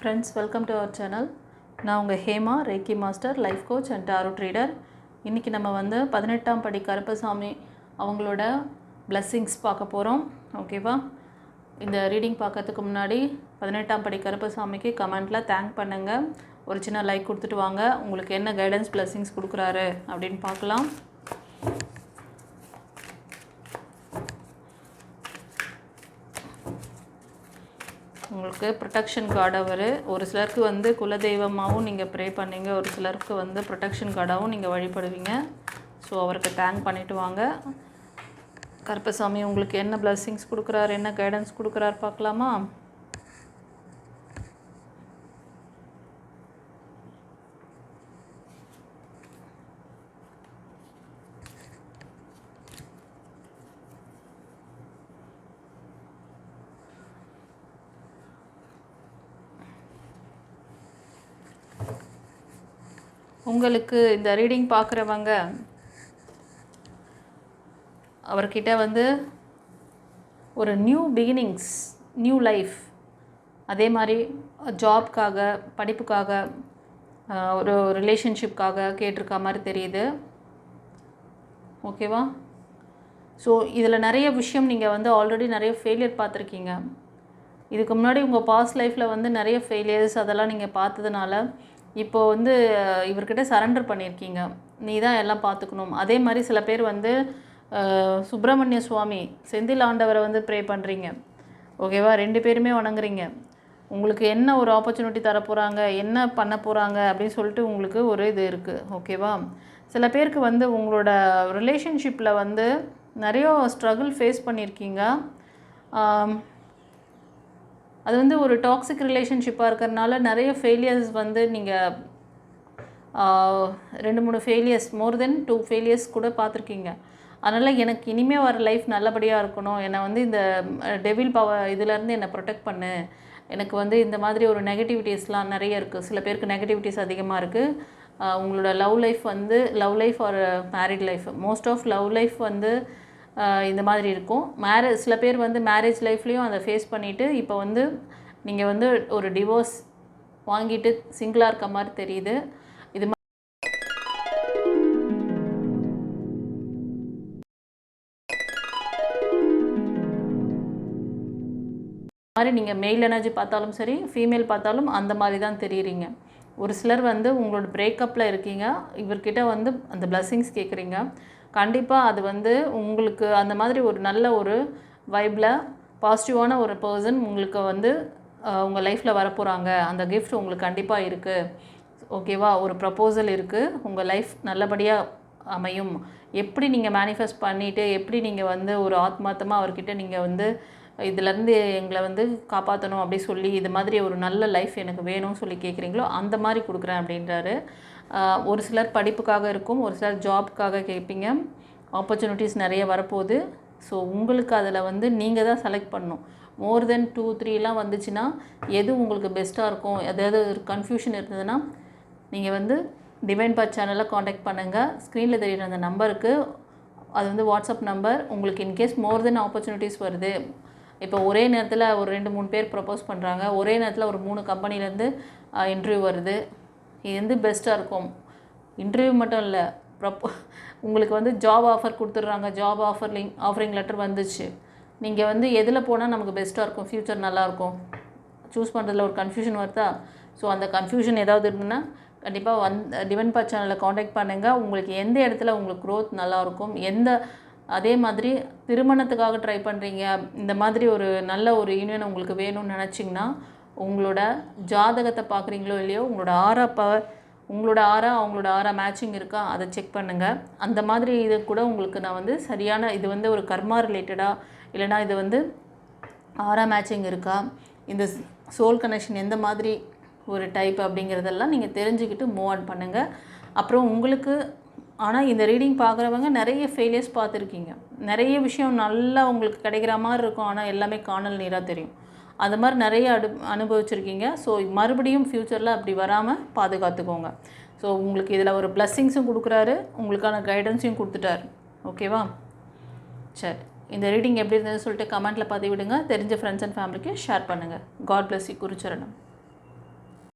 Friends, welcome to our channel. நான் உங்கள் Hema ரேக்கி master, life coach and tarot ட்ரீடர். இன்றைக்கி நம்ம வந்து 18ஆம் படி கருப்பசாமி அவங்களோட பிளெஸ்ஸிங்ஸ் பார்க்க போகிறோம். ஓகேவா? இந்த ரீடிங் பார்க்கறதுக்கு முன்னாடி 18ஆம் படி கருப்பசாமிக்கு கமெண்ட்டில் தேங்க் பண்ணுங்கள். ஒரு சின்ன லைக் கொடுத்துட்டு வாங்க. உங்களுக்கு என்ன கைடன்ஸ் பிளெஸ்ஸிங்ஸ் கொடுக்குறாரு அப்படின்னு பார்க்கலாம். உங்களுக்கு ப்ரொடெக்ஷன் கார்டு அவர் ஒரு சிலருக்கு வந்து குலதெய்வமாகவும் நீங்கள் ப்ரே பண்ணீங்க, ஒரு சிலருக்கு வந்து ப்ரொடெக்ஷன் கார்டாகவும் நீங்கள் வழிபடுவீங்க. ஸோ அவருக்கு தேங்க் பண்ணிவிட்டு வாங்க. கருப்பசாமி உங்களுக்கு என்ன பிளெஸ்ஸிங்ஸ் கொடுக்குறாரு, என்ன கைடன்ஸ் கொடுக்குறாரு பார்க்கலாமா? உங்களுக்கு இந்த ரீடிங் பார்க்குறவங்க அவர்கிட்ட வந்து ஒரு நியூ பிகினிங்ஸ், நியூ லைஃப், அதே மாதிரி ஜாப்காக, படிப்புக்காக, ஒரு ரிலேஷன்ஷிப்காக கேட்டிருக்க மாதிரி தெரியுது. ஓகேவா? ஸோ இதில் நிறைய விஷயம் நீங்கள் வந்து ஆல்ரெடி நிறைய ஃபெயிலியர் பார்த்துருக்கீங்க. இதுக்கு முன்னாடி உங்கள் பாஸ்ட் லைஃப்பில் வந்து நிறைய ஃபெயிலியர்ஸ் அதெல்லாம் நீங்கள் பார்த்ததுனால இப்போது வந்து இவர்கிட்ட சரண்டர் பண்ணியிருக்கீங்க. நீ தான் எல்லாம் பார்த்துக்கணும். அதே மாதிரி சில பேர் வந்து சுப்பிரமணிய சுவாமி, செந்தில் ஆண்டவரை வந்து ப்ரே பண்ணுறீங்க. ஓகேவா? 2 பேருமே வணங்குறீங்க. உங்களுக்கு என்ன ஒரு ஆப்பர்ச்சுனிட்டி தர போகிறாங்க, என்ன பண்ண போகிறாங்க அப்படின்னு சொல்லிட்டு உங்களுக்கு ஒரு இது இருக்குது. ஓகேவா? சில பேருக்கு வந்து உங்களோட ரிலேஷன்ஷிப்பில் வந்து நிறைய ஸ்ட்ரகிள் ஃபேஸ் பண்ணியிருக்கீங்க. அது வந்து ஒரு டாக்ஸிக் ரிலேஷன்ஷிப்பாக இருக்கிறதுனால நிறைய ஃபெயிலியர்ஸ் வந்து நீங்கள் 2-3 ஃபெயிலியர்ஸ், மோர் தென் 2 ஃபெயிலியர்ஸ் கூட பார்த்துருக்கீங்க. அதனால் எனக்கு இனிமேல் வர லைஃப் நல்லபடியாக இருக்கணும், என்னை வந்து இந்த டெவில் இதிலேருந்து என்னை ப்ரொடெக்ட் பண்ணு, எனக்கு வந்து இந்த மாதிரி ஒரு நெகட்டிவிட்டிஸ்லாம் நிறைய இருக்குது. சில பேருக்கு நெகட்டிவிட்டிஸ் அதிகமாக இருக்குது. உங்களோட love life or married life, most of love life வந்து இந்த மாதிரி இருக்கும். சில பேர் வந்து மேரேஜ் லைஃப்லேயும் அதை ஃபேஸ் பண்ணிவிட்டு இப்போ வந்து நீங்கள் வந்து ஒரு டிவோர்ஸ் வாங்கிட்டு சிங்கிளாக இருக்க மாதிரி தெரியுது. இது மாதிரி நீங்கள் மெயில் எனர்ஜி பார்த்தாலும் சரி, ஃபீமேல் பார்த்தாலும் அந்த மாதிரி தான் தெரியுறீங்க. ஒரு சிலர் வந்து உங்களோட பிரேக்கப்பில் இருக்கீங்க, இவர்கிட்ட வந்து அந்த பிளெஸ்ஸிங்ஸ் கேட்குறீங்க. கண்டிப்பாக அது வந்து உங்களுக்கு அந்த மாதிரி ஒரு நல்ல ஒரு வைப்பில் பாசிட்டிவான ஒரு பர்சன் உங்களுக்கு வந்து உங்கள் லைஃப்பில் வரப்போகிறாங்க. அந்த கிஃப்ட் உங்களுக்கு கண்டிப்பாக இருக்குது. ஓகேவா? ஒரு ப்ரப்போசல் இருக்குது. உங்கள் லைஃப் நல்லபடியாக அமையும். எப்படி நீங்கள் மேனிஃபெஸ்ட் பண்ணிவிட்டு, எப்படி நீங்கள் வந்து ஒரு ஆத்மார்த்தமாக அவர்கிட்ட நீங்கள் வந்து இதிலேருந்து எங்களை வந்து காப்பாற்றணும் அப்படி சொல்லி இது மாதிரி ஒரு நல்ல லைஃப் எனக்கு வேணும்னு சொல்லி கேட்குறீங்களோ அந்த மாதிரி கொடுக்குறேன் அப்படின்றாரு. ஒரு சிலர் படிப்புக்காக இருக்கும், ஒரு சிலர் ஜாப்க்காக கேட்பீங்க. ஆப்பர்ச்சுனிட்டிஸ் நிறைய வரப்போகுது. ஸோ உங்களுக்கு அதில் வந்து நீங்கள் தான் செலக்ட் பண்ணணும். மோர் தென் 2-3 வந்துச்சுன்னா எது உங்களுக்கு பெஸ்ட்டாக இருக்கும், எதாவது ஒரு கன்ஃபியூஷன் இருந்ததுன்னா நீங்கள் வந்து டிவைன் பாத் சேனலில் காண்டாக்ட் பண்ணுங்கள். ஸ்க்ரீனில் தெரியுற அந்த நம்பருக்கு, அது வந்து வாட்ஸ்அப் நம்பர். உங்களுக்கு இன்கேஸ் மோர் தென் ஆப்பர்ச்சுனிட்டிஸ் வருது, இப்போ ஒரே நேரத்தில் ஒரு 2-3 பேர் ப்ரப்போஸ் பண்ணுறாங்க, ஒரே நேரத்தில் ஒரு 3 கம்பெனிலேருந்து இன்டர்வியூ வருது, இது வந்து பெஸ்ட்டாக இருக்கும். இன்டர்வியூ மட்டும் இல்லை, உங்களுக்கு வந்து ஜாப் ஆஃபர் கொடுத்துட்றாங்க, ஜாப் ஆஃபரிங் லெட்டர் வந்துச்சு. நீங்கள் வந்து எதில் போனால் நமக்கு பெஸ்ட்டாக இருக்கும், ஃப்யூச்சர் நல்லாயிருக்கும், சூஸ் பண்ணுறதுல ஒரு கன்ஃபியூஷன் வருதா? ஸோ அந்த கன்ஃபியூஷன் ஏதாவது இருந்ததுன்னா கண்டிப்பாக டிவைன் பாத் சேனலில் காண்டாக்ட் பண்ணுங்கள். உங்களுக்கு எந்த இடத்துல உங்களுக்கு க்ரோத் நல்லாயிருக்கும், அதே மாதிரி திருமணத்துக்காக ட்ரை பண்ணுறீங்க, இந்த மாதிரி ஒரு நல்ல ஒரு யூனியன் உங்களுக்கு வேணும்னு நினச்சிங்கன்னா உங்களோட ஜாதகத்தை பார்க்குறீங்களோ இல்லையோ, உங்களோட ஆரா அவங்களோட ஆரா மேட்சிங் இருக்கா அதை செக் பண்ணுங்கள். அந்த மாதிரி இது கூட உங்களுக்கு நான் வந்து சரியான இது வந்து ஒரு கர்மா ரிலேட்டடாக, இல்லைனா இது வந்து ஆரா மேட்சிங் இருக்கா, இந்த சோல் கனெக்ஷன் எந்த மாதிரி ஒரு டைப் அப்படிங்கிறதெல்லாம் நீங்கள் தெரிஞ்சுக்கிட்டு மூவ் ஆன் பண்ணுங்கள். அப்புறம் உங்களுக்கு ஆனால் இந்த ரீடிங் பார்க்குறவங்க நிறைய ஃபெயிலியர்ஸ் பார்த்துருக்கீங்க, நிறைய விஷயம் நல்லா உங்களுக்கு கிடைக்கிற மாதிரி இருக்கும், ஆனால் எல்லாமே காணல் நீராக தெரியும். அது மாதிரி நிறைய அனுபவிச்சிருக்கீங்க. ஸோ மறுபடியும் ஃப்யூச்சரில் அப்படி வராமல் பாதுகாத்துக்கோங்க. ஸோ உங்களுக்கு இதில் ஒரு பிளெஸ்ஸிங்ஸும் கொடுக்குறாரு, உங்களுக்கான கைடன்ஸையும் கொடுத்துட்டாரு. ஓகேவா? சரி, இந்த ரீடிங் எப்படி இருந்ததுன்னு சொல்லிட்டு கமெண்ட்டில் பதிவிடுங்க. தெரிஞ்ச ஃப்ரெண்ட்ஸ் அண்ட் ஃபேமிலிக்கு ஷேர் பண்ணுங்கள். God bless you. குருச்சரணம்.